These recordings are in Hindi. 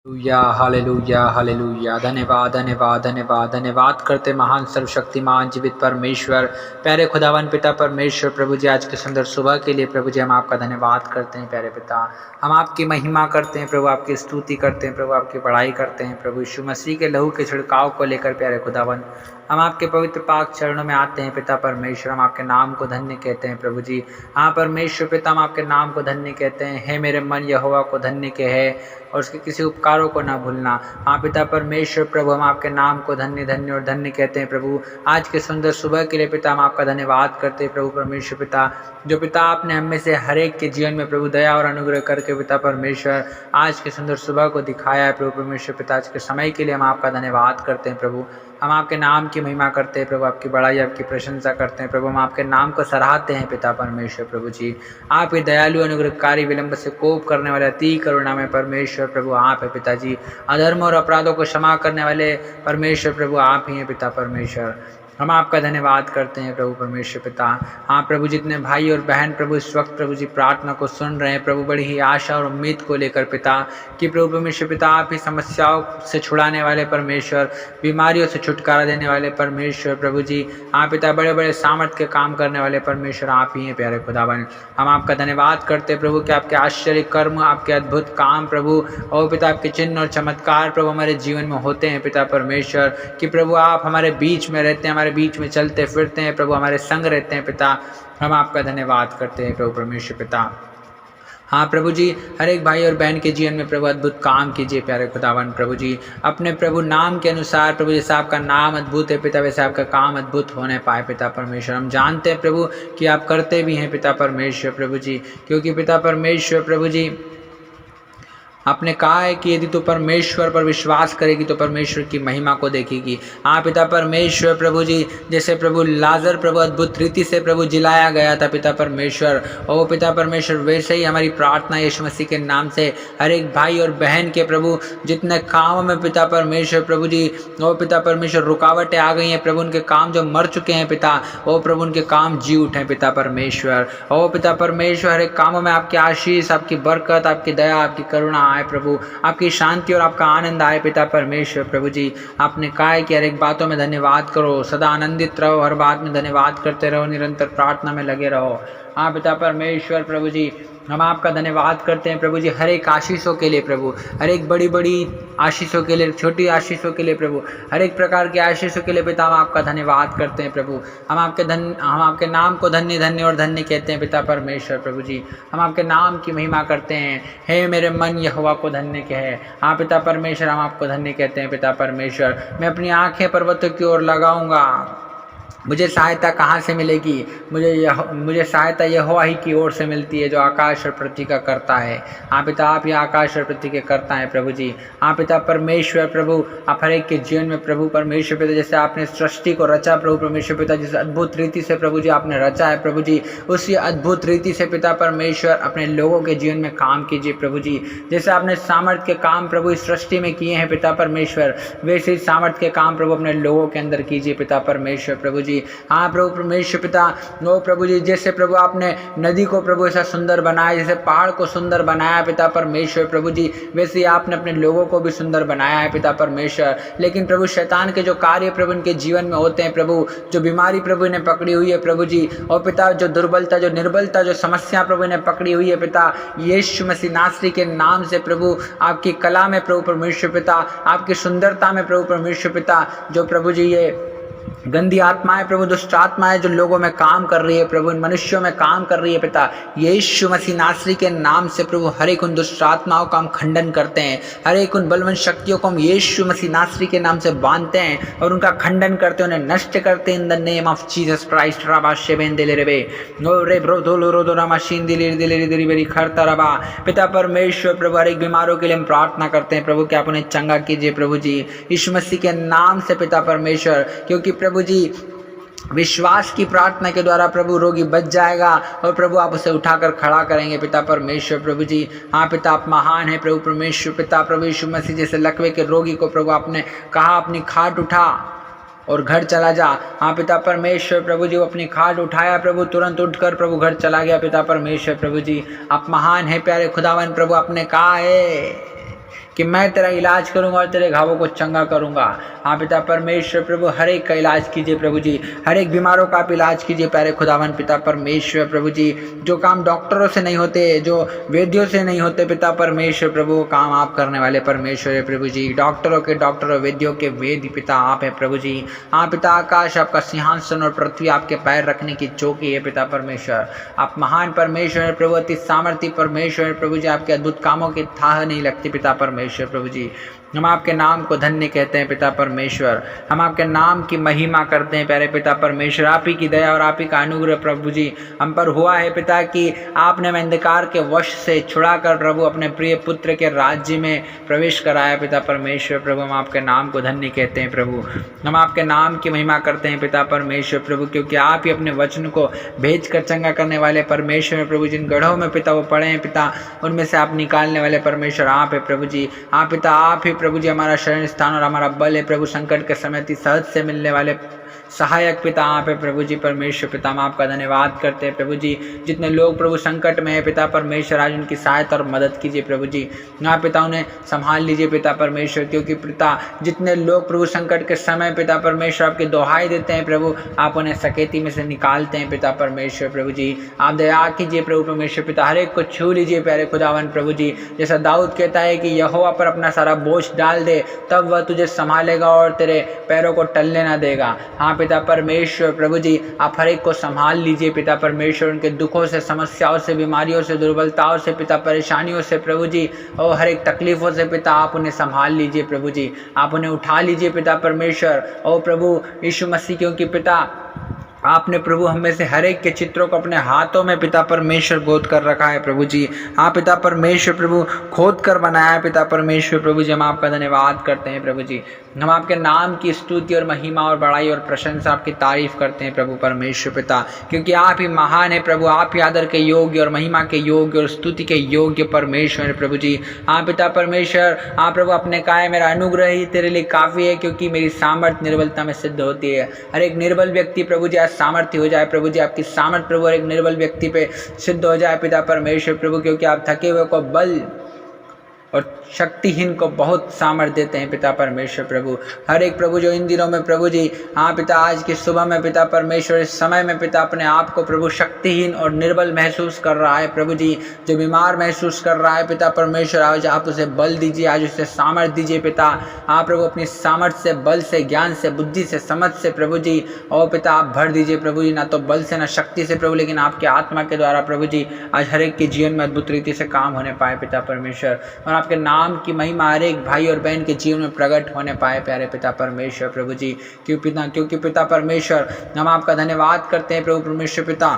Hallelujah hallelujah. धन्यवाद धन्यवाद धन्यवाद धन्यवाद करते महान सर्वशक्तिमान जीवित परमेश्वर प्यारे खुदावन पिता परमेश्वर प्रभु जी, आज के सुंदर सुबह के लिए प्रभु जी हम आपका धन्यवाद करते हैं। प्यारे पिता, हम आपकी महिमा करते हैं प्रभु, आपकी स्तुति करते हैं प्रभु, आपकी बड़ाई करते हैं प्रभु। यीशु मसीह के लहू के छिड़काव को लेकर प्यारे खुदावन हम आपके पवित्र पाक चरणों में आते हैं पिता परमेश्वर। हम आपके नाम को धन्य कहते हैं प्रभु जी। हाँ परमेश्वर पिता, हम आपके नाम को धन्य कहते हैं। हे मेरे मन यहोवा को धन्य के है और उसके किसी उपकारों को ना भूलना। हाँ पिता परमेश्वर प्रभु, हम आपके नाम को धन्य धन्य और धन्य कहते हैं प्रभु। आज के सुंदर सुबह के लिए पिता हम आपका धन्यवाद करते हैं प्रभु परमेश्वर पिता, जो पिता आपने हम में से हर एक के जीवन में प्रभु दया और अनुग्रह करके पिता परमेश्वर आज के सुंदर सुबह को दिखाया है प्रभु परमेश्वर पिता। आज के समय के लिए हम आपका धन्यवाद करते हैं प्रभु। हम आपके नाम की महिमा करते हैं प्रभु, आपकी बड़ाई आपकी प्रशंसा करते हैं प्रभु। हम आपके नाम को सराहते हैं पिता परमेश्वर प्रभु जी। आपके दयालु अनुग्रहकारी विलंब से कोप करने वाले अति करुणा में परमेश्वर प्रभु आप है पिताजी। अधर्म और अपराधों को क्षमा करने वाले परमेश्वर प्रभु आप ही हैं पिता परमेश्वर। हम आपका धन्यवाद करते हैं प्रभु परमेश्वर पिता। हाँ प्रभु, जितने भाई और बहन प्रभु इस वक्त प्रभु जी प्रार्थना को सुन रहे हैं प्रभु, बड़ी ही आशा और उम्मीद को लेकर पिता कि प्रभु परमेश्वर पिता आप ही समस्याओं से छुड़ाने वाले परमेश्वर, बीमारियों से छुटकारा देने वाले परमेश्वर प्रभु जी। हाँ पिता, बड़े बड़े सामर्थ के काम करने वाले परमेश्वर आप ही हैं प्यारे खुदावन। हम आपका धन्यवाद करते हैं प्रभु कि आपके आश्चर्य कर्म, आपके अद्भुत काम प्रभु और पिता आपके चिन्ह और चमत्कार प्रभु हमारे जीवन में होते हैं पिता परमेश्वर। कि प्रभु आप हमारे बीच में रहते हैं, हमारे बीच में चलते फिरते हैं प्रभु, हमारे संग रहते हैं पिता। हम आपका धन्यवाद करते हैं प्रभु परमेश्वर पिता। हाँ प्रभु जी, हर एक भाई और बहन के जीवन में प्रभु अद्भुत काम कीजिए प्यारे खुदावन प्रभु जी। अपने प्रभु नाम के अनुसार प्रभु, जैसे आपका नाम अद्भुत है पिता वैसे आपका काम अद्भुत होने पाए पिता परमेश्वर। हम जानते हैं प्रभु कि आप करते भी हैं पिता परमेश्वर प्रभु जी, क्योंकि पिता परमेश्वर प्रभु जी आपने कहा है कि यदि तो परमेश्वर पर विश्वास करेगी तो परमेश्वर की महिमा को देखेगी। हाँ पिता परमेश्वर प्रभु जी, जैसे प्रभु लाजर प्रभु अद्भुत रीति से प्रभु जिलाया गया था पिता परमेश्वर, और पिता परमेश्वर वैसे ही हमारी प्रार्थना यीशु मसीह के नाम से हर एक भाई और बहन के प्रभु जितने कामों में पिता परमेश्वर प्रभु जी वो पिता परमेश्वर रुकावटें आ गई हैं प्रभु, उनके काम जो मर चुके हैं पिता वो प्रभु उनके काम जी उठे पिता परमेश्वर। ओ पिता परमेश्वर, हर एक कामों में आपकी आशीष, आपकी बरकत, आपकी दया, आपकी करुणा आए प्रभु, आपकी शांति और आपका आनंद आए पिता परमेश्वर प्रभु जी। आपने कहा है कि हर एक बातों में धन्यवाद करो, सदा आनंदित रहो, हर बात में धन्यवाद करते रहो, निरंतर प्रार्थना में लगे रहो। हाँ पिता परमेश्वर प्रभु जी, हम आपका धन्यवाद करते हैं प्रभु जी हर एक आशीषों के लिए प्रभु, हर एक बड़ी बड़ी आशीषों के लिए, छोटी आशीषों के लिए प्रभु, हर एक प्रकार की आशीषों के लिए पिता हम आपका धन्यवाद करते हैं प्रभु। हम आपके नाम को धन्य धन्य और धन्य कहते हैं पिता परमेश्वर प्रभु जी। हम आपके नाम की महिमा करते हैं। हे मेरे मन यहोवा को धन्य कहे। हाँ पिता परमेश्वर, हम आपको धन्य कहते हैं पिता परमेश्वर। मैं अपनी आंखें पर्वतों की ओर लगाऊंगा, मुझे सहायता कहाँ से मिलेगी? मुझे सहायता यहोवा ही की ओर से मिलती है जो आकाश और पृथ्वी का करता है। हाँ पिता, आप ही आकाश और पृथ्वी के करता है प्रभु जी। हाँ पिता परमेश्वर प्रभु, आप हर एक के जीवन में प्रभु परमेश्वर पिता जैसे आपने सृष्टि को रचा प्रभु परमेश्वर पिता, जिस अद्भुत रीति से प्रभु जी आपने रचा है प्रभु जी, उसी अद्भुत रीति से पिता परमेश्वर अपने लोगों के जीवन में काम कीजिए प्रभु जी। जैसे आपने सामर्थ्य के काम प्रभु इस सृष्टि में किए हैं पिता परमेश्वर, वैसे ही सामर्थ्य के काम प्रभु अपने लोगों के अंदर कीजिए पिता परमेश्वर प्रभु जी। हाँ प्रभु परमेश्वर पिता, नो प्रभु जी, जैसे प्रभु आपने नदी को प्रभु ऐसा सुंदर बनाया, जैसे पहाड़ को सुंदर बनाया पिता परमेश्वर प्रभु जी, वैसे ही आपने अपने लोगों को भी सुंदर बनाया है पिता परमेश्वर। लेकिन प्रभु शैतान के जो कार्य प्रभु इनके जीवन में होते हैं प्रभु, जो बीमारी प्रभु इन्हें पकड़ी हुई है प्रभु जी, और पिता जो दुर्बलता, जो निर्बलता, जो समस्या प्रभु इन्हें पकड़ी हुई है पिता, यीशु मसीह नासरी के नाम से प्रभु आपकी कला में प्रभु परमेश्वर पिता, आपकी सुंदरता में प्रभु परमेश्वर पिता, जो प्रभु जी ये गंदी आत्माएं प्रभु, दुष्ट आत्माएं जो लोगों में काम कर रही है प्रभु, इन मनुष्यों में काम कर रही है पिता, यीशु मसीह नासरी के नाम से प्रभु हर एक उन दुष्ट आत्माओं का हम खंडन करते हैं, हर एक उन बलवंत शक्तियों को हम यीशु मसीह नासरी के नाम से बांधते हैं और उनका खंडन करते हैं, उन्हें नष्ट करते हैं in the name of Jesus Christ. पिता परमेश्वर प्रभु, हर एक बीमारों के लिए हम प्रार्थना करते हैं प्रभु कि आप उन्हें चंगा कीजिए प्रभु जी, यीशु मसीह के नाम से पिता परमेश्वर, क्योंकि प्रभु जी विश्वास की प्रार्थना के द्वारा प्रभु रोगी बच जाएगा और प्रभु आप उसे उठाकर खड़ा करेंगे पिता परमेश्वर प्रभु जी। हाँ पिता, आप महान है प्रभु परमेश्वर पिता। प्रभु यीशु मसीह जैसे लकवे के रोगी को प्रभु आपने कहा अपनी खाट उठा और घर चला जा। हाँ पिता परमेश्वर प्रभु जी, वो अपनी खाट उठाया प्रभु, तुरंत उठकर प्रभु घर चला गया पिता परमेश्वर प्रभु जी। आप महान है प्यारे खुदावन प्रभु। आपने कहा है कि मैं तेरा इलाज करूंगा और तेरे घावों को चंगा करूंगा। हाँ पिता परमेश्वर प्रभु, हर एक का इलाज कीजिए प्रभु जी, हर एक बीमारों का आप इलाज कीजिए प्यारे खुदावन पिता परमेश्वर प्रभु जी। जो काम डॉक्टरों से नहीं होते, जो वैद्यों से नहीं होते पिता परमेश्वर प्रभु, वो काम आप करने वाले परमेश्वर है प्रभु जी। डॉक्टरों के डॉक्टर और वैद्यों के वेद पिता आप है प्रभु जी। हाँ पिता, आकाश आपका सिंहासन और पृथ्वी आपके पैर रखने की चौकी है पिता परमेश्वर। आप महान परमेश्वर है प्रभु, अति सामर्थ्य परमेश्वर है प्रभु जी। आपके अद्भुत कामों की थाह नहीं लगती पिता परमेश्वर प्रभु जी। हम आपके नाम को धन्य कहते हैं पिता परमेश्वर, हम आपके नाम की महिमा करते हैं प्यारे पिता परमेश्वर। आप ही की दया और आप ही का अनुग्रह प्रभु जी हम पर हुआ है पिता, कि आपने हमें अंधकार के वश से छुड़ाकर प्रभु अपने प्रिय पुत्र के राज्य में प्रवेश कराया पिता परमेश्वर प्रभु। हम आपके नाम को धन्य कहते हैं प्रभु, हम आपके नाम की महिमा करते हैं पिता परमेश्वर प्रभु, क्योंकि आप ही अपने वचन को भेज कर चंगा करने वाले परमेश्वर प्रभु। जिन गढ़ों में पिता वो पड़े हैं पिता, उनमें से आप निकालने वाले परमेश्वर आप है प्रभु जी। हाँ पिता, आप ही प्रभु जी हमारा शरण स्थान और हमारा बल है प्रभु। संकट के समय अति सहज से मिलने वाले सहायक पिता आप है प्रभु जी परमेश्वर पिता। हम आपका धन्यवाद करते हैं प्रभु जी। जितने लोग प्रभु संकट में है पिता परमेश्वर, आज उनकी सहायता और मदद कीजिए प्रभु जी। हाँ पिता, उन्हें संभाल लीजिए पिता परमेश्वर, क्योंकि पिता जितने लोग प्रभु संकट के समय पिता परमेश्वर आपकी दोहाई देते हैं प्रभु, आप उन्हें सकेती में से निकालते हैं पिता परमेश्वर प्रभु जी। आप दया कीजिए प्रभु परमेश्वर पिता, हर एक को छू लीजिए प्यारे खुदावन प्रभु जी। जैसा दाऊद कहता है कि यहोवा पर अपना सारा बोझ डाल दे, तब वह तुझे संभालेगा और तेरे पैरों को टलने ना देगा। हाँ पिता परमेश्वर प्रभु जी, आप हर एक को संभाल लीजिए पिता परमेश्वर, उनके दुखों से, समस्याओं से, बीमारियों से, दुर्बलताओं से पिता, परेशानियों से प्रभु जी, और हर एक तकलीफों से पिता आप उन्हें संभाल लीजिए प्रभु जी। आप उन्हें उठा लीजिए पिता परमेश्वर। और प्रभु यीशु मसीह, क्योंकि पिता आपने प्रभु हमें से हर एक के चित्रों को अपने हाथों में पिता परमेश्वर गोद कर रखा है प्रभु जी। हाँ पिता परमेश्वर प्रभु, खोद कर बनाया है पिता परमेश्वर प्रभु जी। हम आपका धन्यवाद करते हैं प्रभु जी। हम आपके नाम की स्तुति और महिमा और बड़ाई और प्रशंसा, आपकी तारीफ करते हैं प्रभु परमेश्वर पिता, क्योंकि आप ही महान है प्रभु। आप ही आदर के योग्य और महिमा के योग्य और स्तुति के योग्य परमेश्वर है प्रभु जी। हाँ पिता परमेश्वर, आप प्रभु अपने कहा है मेरा अनुग्रह ही तेरे लिए काफ़ी है, क्योंकि मेरी सामर्थ्य निर्बलता में सिद्ध होती है। हर एक निर्बल व्यक्ति प्रभु जी सामर्थ्य हो जाए प्रभु जी, आपकी सामर्थ्य प्रभु हर एक निर्बल व्यक्ति पे सिद्ध हो जाए पिता परमेश्वर प्रभु, क्योंकि आप थके हुए को बल और शक्तिहीन को बहुत सामर्थ्य देते हैं पिता परमेश्वर प्रभु। हर एक प्रभु जो इन दिनों में प्रभु जी, हाँ पिता, आज की सुबह में पिता परमेश्वर, इस समय में पिता अपने आप को प्रभु शक्तिहीन और निर्बल महसूस कर रहा है प्रभु जी, जो बीमार महसूस कर रहा है पिता परमेश्वर, आज आप उसे बल दीजिए, आज उसे सामर्थ्य दीजिए पिता। हाँ प्रभु, अपनी सामर्थ्य से, बल से, ज्ञान से, बुद्धि से, समझ से प्रभु जी, और पिता आप भर दीजिए प्रभु जी, ना तो बल से ना शक्ति से प्रभु, लेकिन आपके आत्मा के द्वारा प्रभु जी आज हर एक के जीवन में अद्भुत रीति से काम होने पाए पिता परमेश्वर, और आपके नाम की महिमा हर एक भाई और बहन के जीवन में प्रकट होने पाए प्यारे पिता परमेश्वर प्रभु जी। क्योंकि पिता परमेश्वर, हम आपका धन्यवाद करते हैं प्रभु परमेश्वर पिता,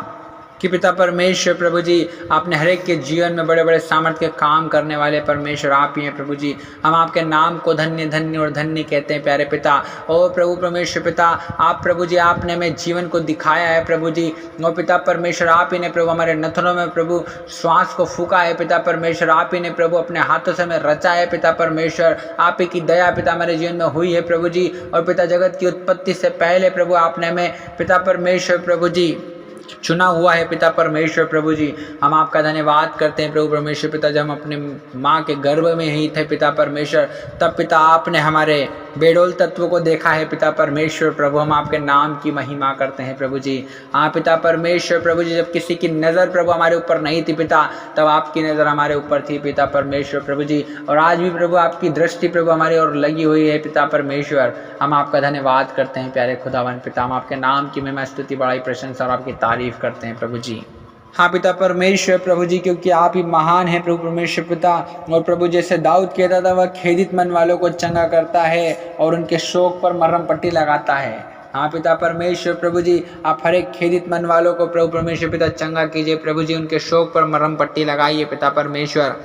कि पिता परमेश्वर प्रभु जी आपने हर एक के जीवन में बड़े बड़े सामर्थ्य के काम करने वाले परमेश्वर आप ही हैं प्रभु जी। हम आपके नाम को धन्य धन्य और धन्य कहते हैं प्यारे पिता। ओ प्रभु परमेश्वर पिता, आप प्रभु जी आपने हमें जीवन को दिखाया है प्रभु जी। ओ पिता परमेश्वर, आप ही ने प्रभु हमारे नथनों में प्रभु श्वास को फूका है पिता परमेश्वर, आप ही ने प्रभु अपने हाथों से हमें रचा है पिता परमेश्वर। आप ही की दया पिता हमारे जीवन में हुई है प्रभु जी, और पिता जगत की उत्पत्ति से पहले प्रभु आपने हमें पिता परमेश्वर प्रभु जी चुना हुआ है पिता परमेश्वर प्रभु जी। हम आपका धन्यवाद करते हैं प्रभु परमेश्वर पिता। जब हम अपने माँ के गर्भ में ही थे पिता परमेश्वर, तब पिता आपने हमारे बेडोल तत्व को देखा है पिता परमेश्वर प्रभु। हम आपके नाम की महिमा करते हैं प्रभु जी। हाँ पिता परमेश्वर प्रभु जी, जब किसी की नज़र प्रभु हमारे ऊपर नहीं थी पिता, तब आपकी नज़र हमारे ऊपर थी पिता परमेश्वर प्रभु जी, और आज भी प्रभु आपकी दृष्टि प्रभु हमारी ओर लगी हुई है पिता परमेश्वर। हम आपका धन्यवाद करते हैं प्यारे खुदावन पिता। हम आपके नाम की महिमा, स्तुति, बड़ाई, प्रशंसा और आपकी तारीफ करते हैं प्रभु जी। हाँ पिता परमेश्वर प्रभु जी, क्योंकि आप ही महान हैं प्रभु परमेश्वर पिता। और प्रभु जैसे दाऊद कहता था, वह खेदित मन वालों को चंगा करता है और उनके शोक पर मरहम पट्टी लगाता है। हाँ पिता परमेश्वर प्रभु जी, आप हर एक खेदित मन वालों को प्रभु परमेश्वर पिता चंगा कीजिए प्रभु जी, उनके शोक पर मरहम पट्टी लगाइए पिता परमेश्वर।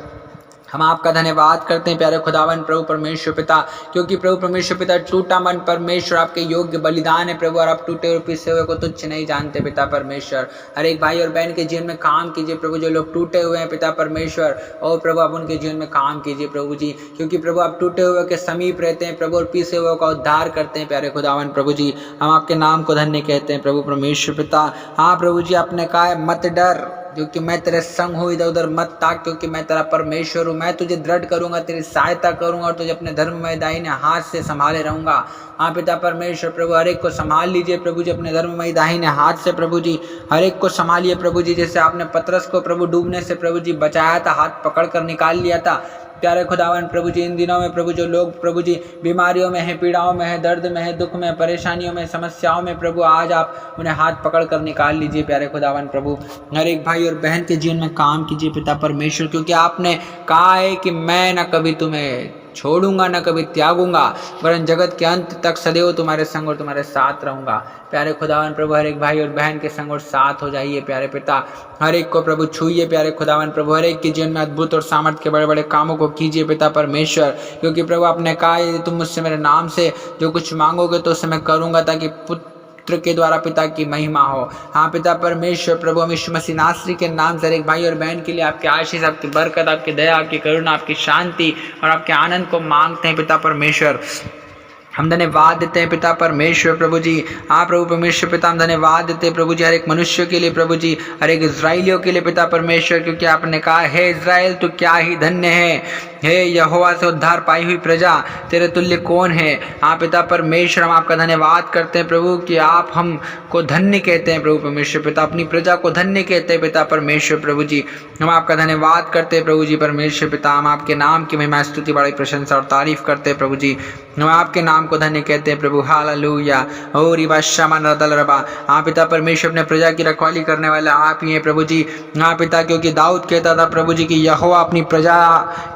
हम आपका धन्यवाद करते हैं प्यारे खुदावन प्रभु परमेश्वर पिता, क्योंकि प्रभु परमेश्वर पिता टूटा मन परमेश्वर आपके योग्य बलिदान है प्रभु, और आप टूटे और पिसे हुए को तुच्छ नहीं जानते पिता परमेश्वर। हर एक भाई और बहन के जीवन में काम कीजिए प्रभु, जो लोग टूटे हुए हैं पिता परमेश्वर, और प्रभु आप उनके जीवन में काम कीजिए प्रभु जी, क्योंकि प्रभु आप टूटे हुए के समीप रहते हैं प्रभु, और पिसे हुए का उद्धार करते हैं प्यारे खुदावन प्रभु जी। हम आपके नाम को धन्य कहते हैं प्रभु परमेश्वर पिता। हाँ प्रभु जी, आपने कहा है मत डर, क्योंकि मैं तेरे संग हूँ, इधर उधर मत ताक, क्योंकि मैं तेरा परमेश्वर हूँ। मैं तुझे दृढ़ करूंगा, तेरी सहायता करूंगा और तुझे अपने धर्म में दाहिने हाथ से संभाले रहूंगा। हाँ पिता परमेश्वर प्रभु, हर एक को संभाल लीजिए प्रभु जी अपने धर्म में दाहिने हाथ से प्रभु जी, हर एक को संभालिए प्रभु जी। जैसे आपने पतरस को प्रभु डूबने से प्रभु जी बचाया था, हाथ पकड़ कर निकाल लिया था। प्यारे खुदावन प्रभु जी, इन दिनों में प्रभु जो लोग प्रभु जी बीमारियों में है, पीड़ाओं में है, दर्द में है, दुख में, परेशानियों में, समस्याओं में प्रभु, आज आप उन्हें हाथ पकड़ कर निकाल लीजिए प्यारे खुदावन प्रभु। हर एक भाई और बहन के जीवन में काम कीजिए पिता परमेश्वर, क्योंकि आपने कहा है कि मैं न कभी तुम्हें छोड़ूंगा, न कभी त्यागूंगा, वरन जगत के अंत तक सदैव तुम्हारे संग और तुम्हारे साथ रहूंगा। प्यारे खुदावन प्रभु, हर एक भाई और बहन के संग और साथ हो जाइए प्यारे पिता। हर एक को प्रभु छूइए प्यारे खुदावन प्रभु, हर एक के जीवन में अद्भुत और सामर्थ्य के बड़े बड़े कामों को कीजिए पिता परमेश्वर, क्योंकि प्रभु आपने कहा यदि तुम मुझसे मेरे नाम से जो कुछ मांगोगे तो उसे मैं करूंगा, ताकि पुत्र के द्वारा पिता की महिमा हो। हाँ पिता परमेश्वर प्रभु, हम यीशु मसीह नासरी के नाम से एक भाई और बहन के लिए आपकी आशीष, आपकी बरकत, आपकी दया, आपकी करुणा, आपकी शांति और आपके आनंद को मांगते हैं पिता परमेश्वर। हम धन्यवाद देते हैं पिता परमेश्वर प्रभु जी। हाँ प्रभु परमेश्वर पिता, हम धन्यवाद देते हैं प्रभु जी हर एक मनुष्य के लिए प्रभु जी, हर एक इजराइलियों के लिए पिता परमेश्वर, क्योंकि आपने कहा है इजराइल तो क्या ही धन्य है, हे यहोवा से उद्धार पाई हुई प्रजा, तेरे तुल्य कौन है। हाँ पिता परमेश्वर, हम आपका धन्यवाद करते हैं प्रभु कि आप हमको धन्य कहते हैं प्रभु परमेश्वर पिता, अपनी प्रजा को धन्य कहते हैं पिता परमेश्वर प्रभु जी। हम आपका धन्यवाद करते हैं प्रभु जी परमेश्वर पिता, हम आपके नाम की महिमा, स्तुति, बड़ी प्रशंसा और तारीफ करते हैं प्रभु जी। हम आपके नाम को धन्य कहते हैं प्रभु। हालेलुया। ओ रिबा शमन रदल रबा। हाँ पिता परमेश्वर, अपने प्रजा की रखवाली करने वाले आप ही हैं प्रभु जी। हाँ पिता, क्योंकि दाऊद कहता था प्रभु जी कि यहोवा अपनी प्रजा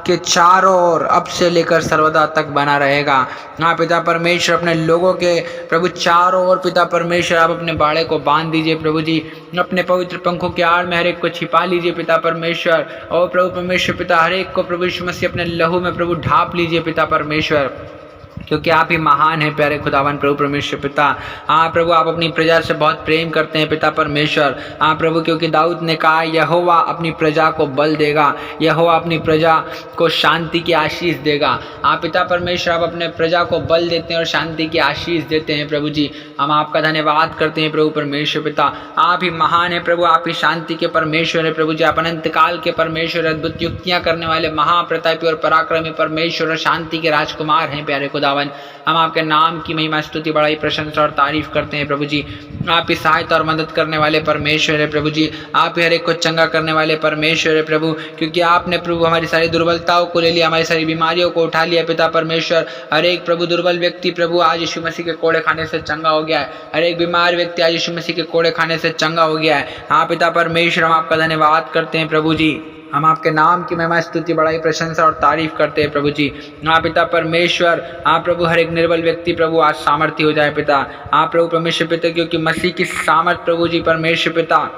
के चारों ओर अब से लेकर सर्वदा तक बना रहेगा। हाँ पिता परमेश्वर, अपने लोगों के प्रभु चारों ओर पिता परमेश्वर आप अपने बाड़े को बांध दीजिए प्रभु जी, अपने पवित्र पंखों के आड़ में हर एक को छिपा लीजिए पिता परमेश्वर। और प्रभु परमेश्वर पिता, हर एक को प्रभु यीशु मसीह अपने लहू में प्रभु ढांप लीजिए पिता परमेश्वर, क्योंकि आप ही महान है प्यारे खुदावन प्रभु परमेश्वर पिता। हाँ प्रभु, आप अपनी प्रजा से बहुत प्रेम करते हैं पिता परमेश्वर। हाँ प्रभु, क्योंकि दाऊद ने कहा यहोवा अपनी प्रजा को बल देगा, यहोवा अपनी प्रजा को शांति की आशीष देगा। हाँ पिता परमेश्वर, आप अपने प्रजा को बल देते हैं और शांति की आशीष देते हैं प्रभु जी। हम आपका धन्यवाद करते हैं प्रभु परमेश्वर पिता। आप ही महान है प्रभु, आप ही शांति के परमेश्वर है प्रभु जी। आप अनंत काल के परमेश्वर, अद्भुत युक्तियाँ करने वाले महाप्रतापी और पराक्रमी परमेश्वर और शांति के राजकुमार हैं प्यारे खुदावन। हम आपके नाम की महिमा, स्तुति, बड़ाई, प्रशंसा और तारीफ करते हैं प्रभु जी। आप ही सहायता और मदद करने वाले परमेश्वर है प्रभु जी। आप ही हर एक को चंगा करने वाले परमेश्वर है प्रभु, क्योंकि आपने प्रभु हमारी सारी दुर्बलताओं को ले लिया, हमारी सारी बीमारियों को उठा लिया पिता परमेश्वर। हर एक प्रभु दुर्बल व्यक्ति प्रभु आज यीशु मसीह के कोड़े खाने से चंगा हो गया है। हर एक बीमार व्यक्ति आज यीशु मसीह के कोड़े खाने से चंगा हो गया है। हाँ पिता परमेश्वर, हम आपका धन्यवाद करते हैं प्रभु जी। हम आपके नाम की महिमा, स्तुति, बड़ाई, प्रशंसा और तारीफ करते हैं प्रभु जी। हाँ पिता परमेश्वर, हाँ प्रभु, हर एक निर्बल व्यक्ति प्रभु आज सामर्थ्य हो जाए पिता। हाँ प्रभु परमेश्वर पिता, क्योंकि मसीह की सामर्थ प्रभु जी परमेश्वर पिता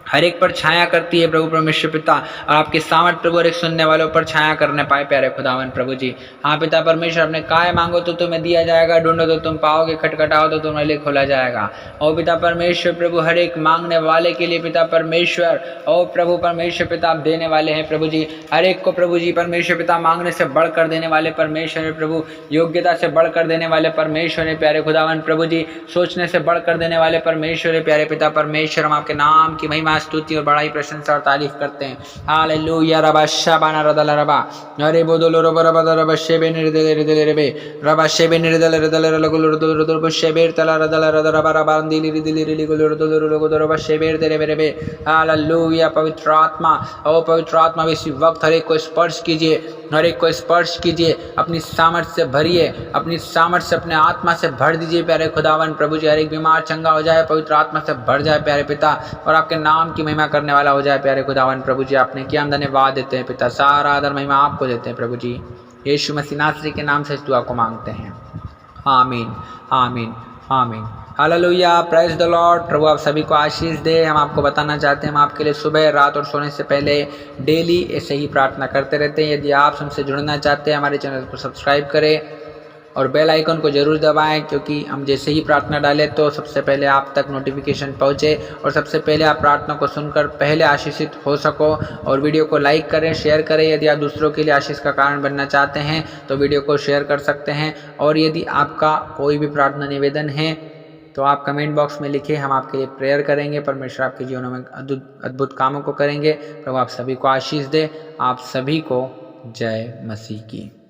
हर एक पर छाया करती है प्रभु परमेश्वर पिता, और आपके सामर्थ प्रभु हर एक सुनने वालों पर छाया करने पाए प्यारे खुदावन प्रभु जी। हाँ पिता परमेश्वर, आपने कहा है मांगो तो तुम्हें दिया जाएगा, ढूंढो तो तुम पाओगे, खटखटाओ तो तुम्हारे लिए खोला जाएगा। और पिता परमेश्वर प्रभु, हर एक मांगने वाले के लिए पिता परमेश्वर, और प्रभु परमेश्वर पिता आप देने वाले हैं प्रभु जी। हर एक को प्रभु जी परमेश्वर पिता मांगने से बढ़कर देने वाले परमेश्वर है प्रभु, योग्यता से बढ़कर देने वाले परमेश्वर है प्यारे खुदावन प्रभु जी, सोचने से बढ़कर देने वाले परमेश्वर है प्यारे पिता परमेश्वर। हम आपके नाम की महिमा, स्तुति और बड़ाई, प्रशंसा और तारीफ करते हैं। हालेलुया। रबा शबाना रदल रबा, अरे बोदलो रबा रबा रबा शेबे निर्दल निर्दल रबे, रबा शेबे निर्दल निर्दल लगुल रदल रदल शेबेर तला रदल रदल रबा रबा दिली दिली दिली गुल रदल रदल रबा शेबेर दे रबे रबे। हालेलुया। पवित्र आत्मा, ओ पवित्र आत्मा, इसी वक्त हर एक को स्पर्श कीजिए, हर एक को स्पर्श कीजिए, अपनी सामर्थ्य से भरिए, अपनी सामर्थ्य से, अपने आत्मा से भर दीजिए प्यारे खुदावन प्रभु जी। हर एक बीमार चंगा हो जाए, पवित्र आत्मा से भर जाए प्यारे पिता, और आपके नाम की महिमा करने वाला हो जाए प्यारे खुदावन प्रभु जी। आपने किया, हम धन्यवाद देते हैं पिता, सारा आदर महिमा आपको देते हैं प्रभु जी। यीशु मसीह नासरी के नाम से इस दुआ को मांगते हैं, amen amen amen. Hallelujah, praise the Lord. प्रभु आप सभी को आशीष दे। हम आपको बताना चाहते हैं, हम आपके लिए सुबह, रात और सोने से पहले डेली ऐसे ही प्रार्थना करते रहते हैं। यदि आप हमसे जुड़ना चाहते हैं, हमारे चैनल को सब्सक्राइब करें और बेल आइकन को जरूर दबाएं, क्योंकि हम जैसे ही प्रार्थना डालें तो सबसे पहले आप तक नोटिफिकेशन पहुंचे और सबसे पहले आप प्रार्थना को सुनकर पहले आशीषित हो सको। और वीडियो को लाइक करें, शेयर करें। यदि आप दूसरों के लिए आशीष का कारण बनना चाहते हैं तो वीडियो को शेयर कर सकते हैं। और यदि आपका कोई भी प्रार्थना निवेदन है तो आप कमेंट बॉक्स में लिखिए, हम आपके लिए प्रेयर करेंगे, परमेश्वर आपके जीवनों में अद्भुत कामों को करेंगे। प्रभु आप सभी को आशीष दे। आप सभी को जय मसीह की।